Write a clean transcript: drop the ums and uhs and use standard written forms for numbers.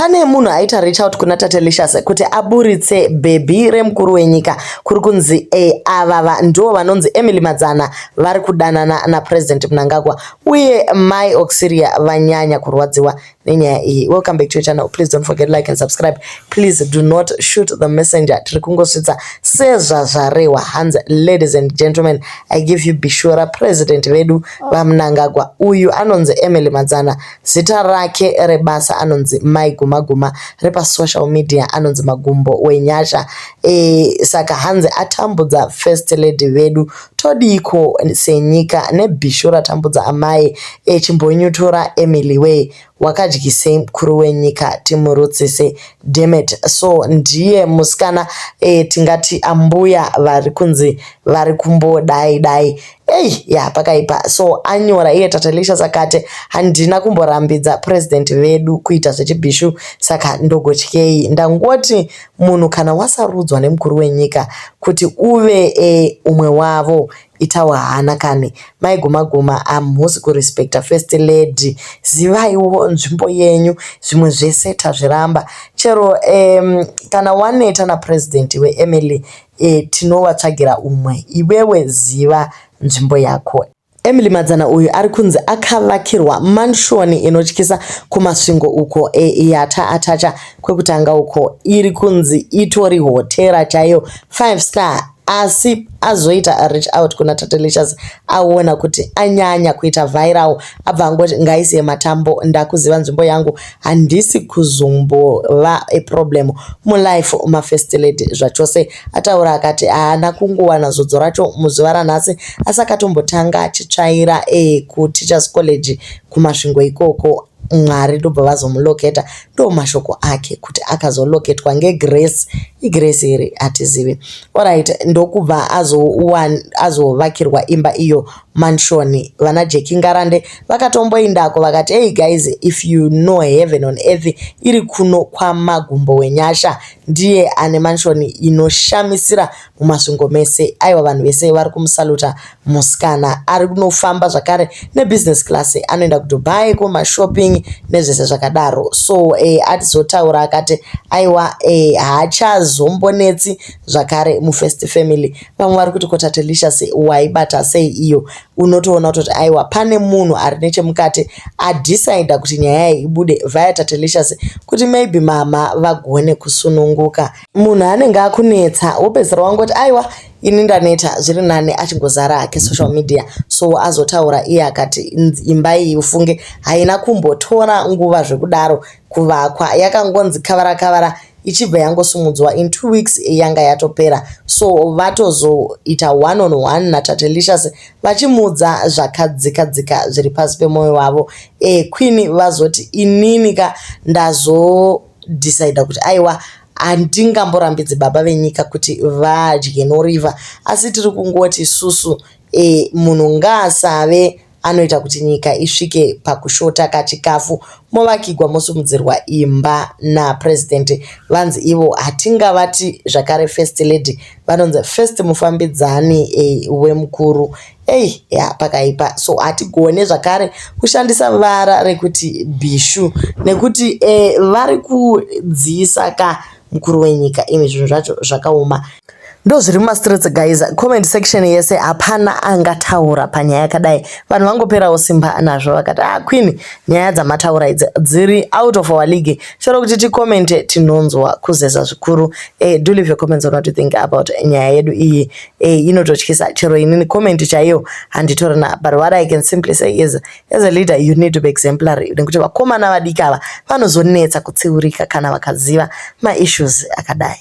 pane munhu aita reach out kuna Tatelicious kuti aburitse bhebi remukuru wenyika kuri kunzi ava ndo vanonzi Emily Madzana vari kudanana naPresident Mnangagwa uye Mai Auxilia vanyanya kurwadziwa nenyaya iyi. Welcome back to your channel. Please don't forget to like and subscribe. Please do not shoot the messenger. Tiri kungosvitsa sezvazvarewa hanzi. Ladies and gentlemen, I give you Bishora president vedu vaMnangagwa. Uyu anonzi Emily Madzana, zita rake rebasa anonzi Mai Guma repa social media anonzi Magumbo wenyasha. Saka hanzi atambudza first lady vedu todiko senyika neBishora tambudza amai chimbonyutora Emily we wakadyise mukuru wenyika timurutsise Demet. So ndiye musikana tingati ambuya vari kunzi vari kumbodai ya pakaipa. So anyora iye Tatelicious akati handina kumborambidza president vedu kuita zvechibhishu saka ndogotyei. Ndangoti munhu kana wasarudzwa nemukuru wenyika kuti uve umwe wavo itawa hana kane. Mai Guma hamusi kurespecta first lady. Zivaiwo nzvimbo yenyu zvimwe zvese tazviramba. Chero kana waneta napresident weEmily tinovatsvagira umwe. Iwewe ziva nzvimbo yako. Emily Madzana uyu ari kunzi akavakirwa mansion inotyisa kumasvingo uko yata atacha kwekutanga uko iri kunzi itori hotera chayo 5 star. Asi azoita reach out kuna Tatelicious aona kuti anyanya kuita viral abva ngoti ngaise matambo ndakuziva nzvimbo yangu handisi kuzombova problem mu life uma first lady zvachose. Ataura akati haana kungowana zodzo racho muzuva ranhasi asi akatombotanga achitsvaira ku Teachers College kumasvingo ikoko. Mwari ndobva vazomuloketa. Ndo mashoko ake kuti akazoloketwa ngeGrace. iGrace iri hatizivi. Alright, ndokubva azovakirwa imba iyo mansion. Vana Jackie Ngarande vakatomboindako vakati hey guys, if you know heaven on earth iri kuno kwaMagumbo wenyasha ndiye ane mansion inoshamisira mumasvingo mese. Aiwa vanhu vese vari kumusaluta musikana ari kunofamba zvakare nebusiness class anoenda kuDubai kumashopping nezvese zvakadaro. So atizotaura akati aiwa haachazombonetsi zvakare mufirst family. Vamwe vari kuti Tatelicious waibata sei iyo. Unotoona kuti aiwa pane munhu ari nechemukati adecide kuti nyaya ibude via Tatelicious kuti maybe mama vagone kusununguka. Munhu anenge akunetsa wopedzera wangoti aiwa ini ndaneta zviri nane achingozara ake social media. So azotaura iye akati imba iyi ufunge haina kumbotora nguva zvekudaro kuvakwa, yakangonzi kavara ichibva yangosumudzwa in 2 weeks yanga yatopera. So vatozoita 1-on-1 naTatelicious vachimudza zvakadzika zviri pasi pemoyo wavo. Queen vazoti inini ka ndazodecide kuti aiwa handingamborambidzi baba venyika kuti vadye noriva asi tiri kungoti susu munhu ngaasave anoita kuti nyika isvike pakushota kachikafu. Movakigwa mosumudzirwa imba napresident. Vanzi ivo hatingavati zvakare first lady, vanonzi first mufambidzani wemukuru. Ya pakaipa. So hatigone zvakare kushandisa vara rekuti bishu nekuti vari kudziisa ka mukuru wenyika. Imi zvinhu zvacho zvakaoma. Ndo zviri mumastreets guys. Comment section yese hapana angataura panyaya yakadai. Vanhu vangoperawo simba nazvo vakati Queen nyaya dzamataura idzi dziri out of our league. Chero kuti tikomente tinonzwa kuzeza zvikuru. Do leave your comments on what you think about nyaya yedu iyi. Inototyisa. Chero inini comment chaiyo handitorina, but what I can simply say is as a leader you need to be exemplary. Nekuti vakomana vadiki ava vanozonetsa kutsiurika kana vakaziva ma issues akadai.